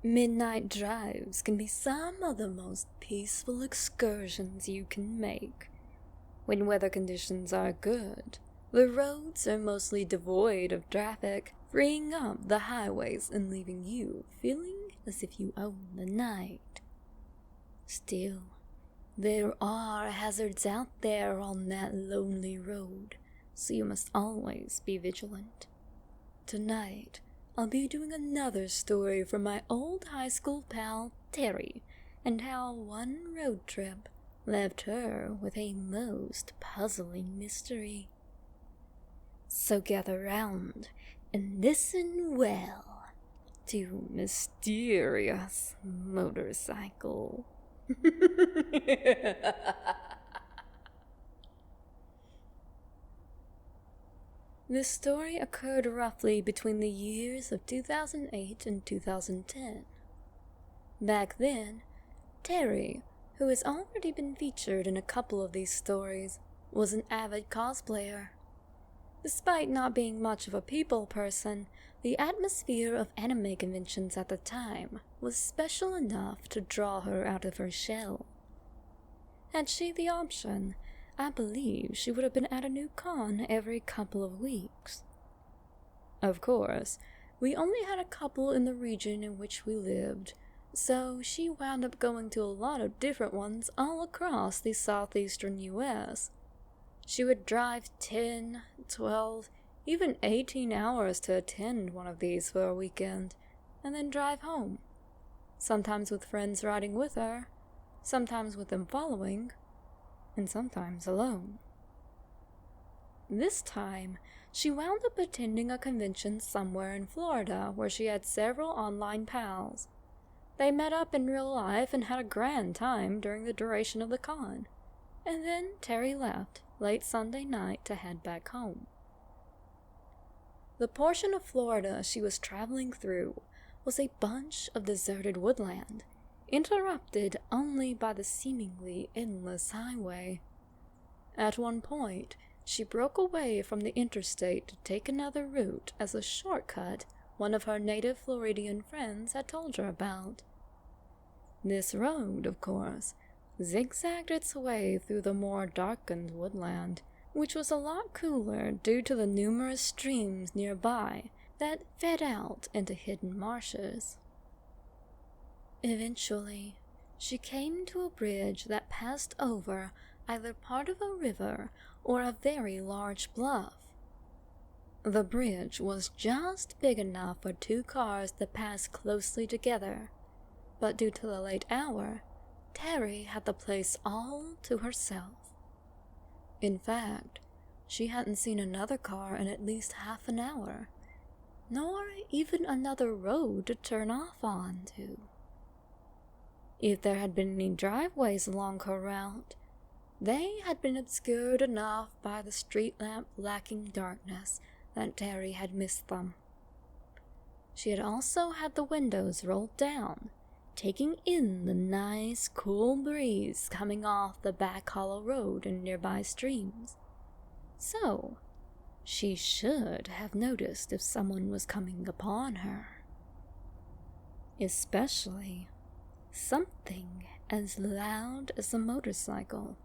Midnight drives can be some of the most peaceful excursions you can make. When weather conditions are good, the roads are mostly devoid of traffic, freeing up the highways and leaving you feeling as if you own the night. Still, there are hazards out there on that lonely road, so you must always be vigilant. Tonight, I'll be doing another story from my old high school pal, Terry, and how one road trip left her with a most puzzling mystery. So gather round and listen well to Mysterious Motorcycle. This story occurred roughly between the years of 2008 and 2010. Back then, Terry, who has already been featured in a couple of these stories, was an avid cosplayer. Despite not being much of a people person, the atmosphere of anime conventions at the time was special enough to draw her out of her shell. Had she the option, I believe she would have been at a new con every couple of weeks. Of course, we only had a couple in the region in which we lived, so she wound up going to a lot of different ones all across the southeastern US. She would drive 10, 12, even 18 hours to attend one of these for a weekend, and then drive home. Sometimes with friends riding with her, sometimes with them following, and sometimes alone. This time, she wound up attending a convention somewhere in Florida where she had several online pals. They met up in real life and had a grand time during the duration of the con, and then Terry left late Sunday night to head back home. The portion of Florida she was traveling through was a bunch of deserted woodland, interrupted only by the seemingly endless highway. At one point, she broke away from the interstate to take another route as a shortcut one of her native Floridian friends had told her about. This road, of course, zigzagged its way through the more darkened woodland, which was a lot cooler due to the numerous streams nearby that fed out into hidden marshes. Eventually, she came to a bridge that passed over either part of a river or a very large bluff. The bridge was just big enough for two cars to pass closely together, but due to the late hour, Terry had the place all to herself. In fact, she hadn't seen another car in at least half an hour, nor even another road to turn off onto. If there had been any driveways along her route, they had been obscured enough by the street lamp lacking darkness that Terry had missed them. She had also had the windows rolled down, taking in the nice, cool breeze coming off the back hollow road and nearby streams. So, she should have noticed if someone was coming upon her. Especially something as loud as a motorcycle.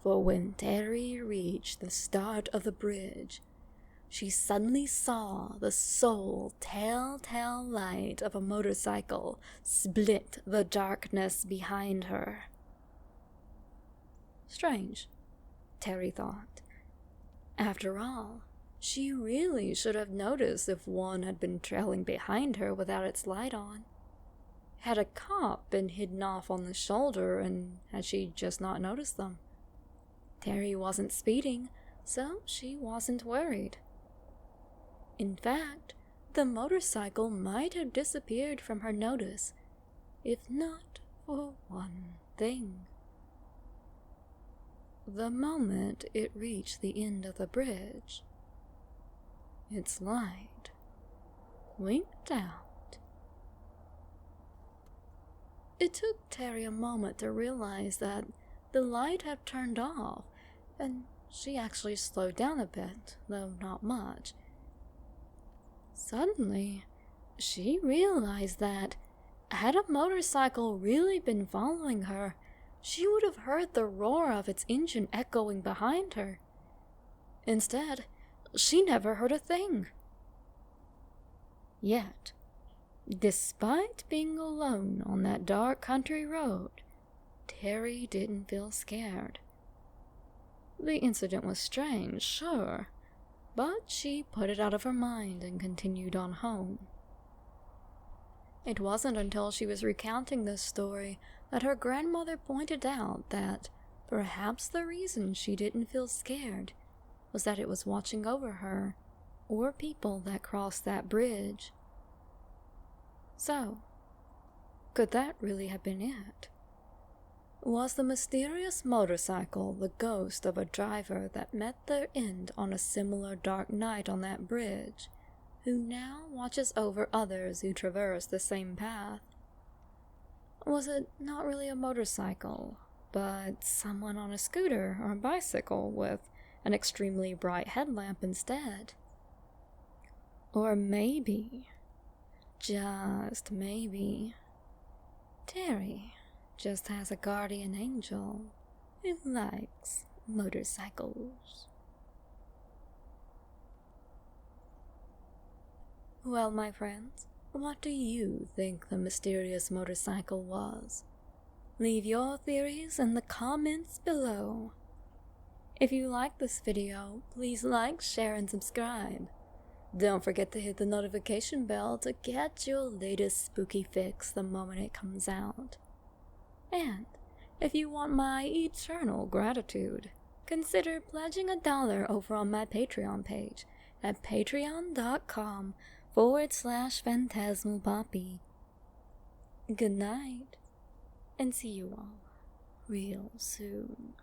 For when Terry reached the start of the bridge, she suddenly saw the sole telltale light of a motorcycle split the darkness behind her. Strange, Terry thought. After all, she really should have noticed if one had been trailing behind her without its light on. Had a cop been hidden off on the shoulder, and had she just not noticed them? Terry wasn't speeding, so she wasn't worried. In fact, the motorcycle might have disappeared from her notice, if not for one thing. The moment it reached the end of the bridge, its light winked out. It took Terry a moment to realize that the light had turned off, and she actually slowed down a bit, though not much. Suddenly, she realized that had a motorcycle really been following her, she would have heard the roar of its engine echoing behind her. Instead, she never heard a thing. Yet, despite being alone on that dark country road, Terry didn't feel scared. The incident was strange, sure, but she put it out of her mind and continued on home. It wasn't until she was recounting this story that her grandmother pointed out that perhaps the reason she didn't feel scared was that it was watching over her or people that crossed that bridge. So, could that really have been it? Was the mysterious motorcycle the ghost of a driver that met their end on a similar dark night on that bridge, who now watches over others who traverse the same path? Was it not really a motorcycle, but someone on a scooter or bicycle with an extremely bright headlamp instead? Or maybe, just maybe, Terry just has a guardian angel who likes motorcycles. Well, my friends, what do you think the mysterious motorcycle was? Leave your theories in the comments below. If you like this video, please like, share, and subscribe. Don't forget to hit the notification bell to get your latest spooky fix the moment it comes out. And if you want my eternal gratitude, consider pledging $1 over on my Patreon page at patreon.com/Phantasmal Poppy. Good night, and see you all real soon.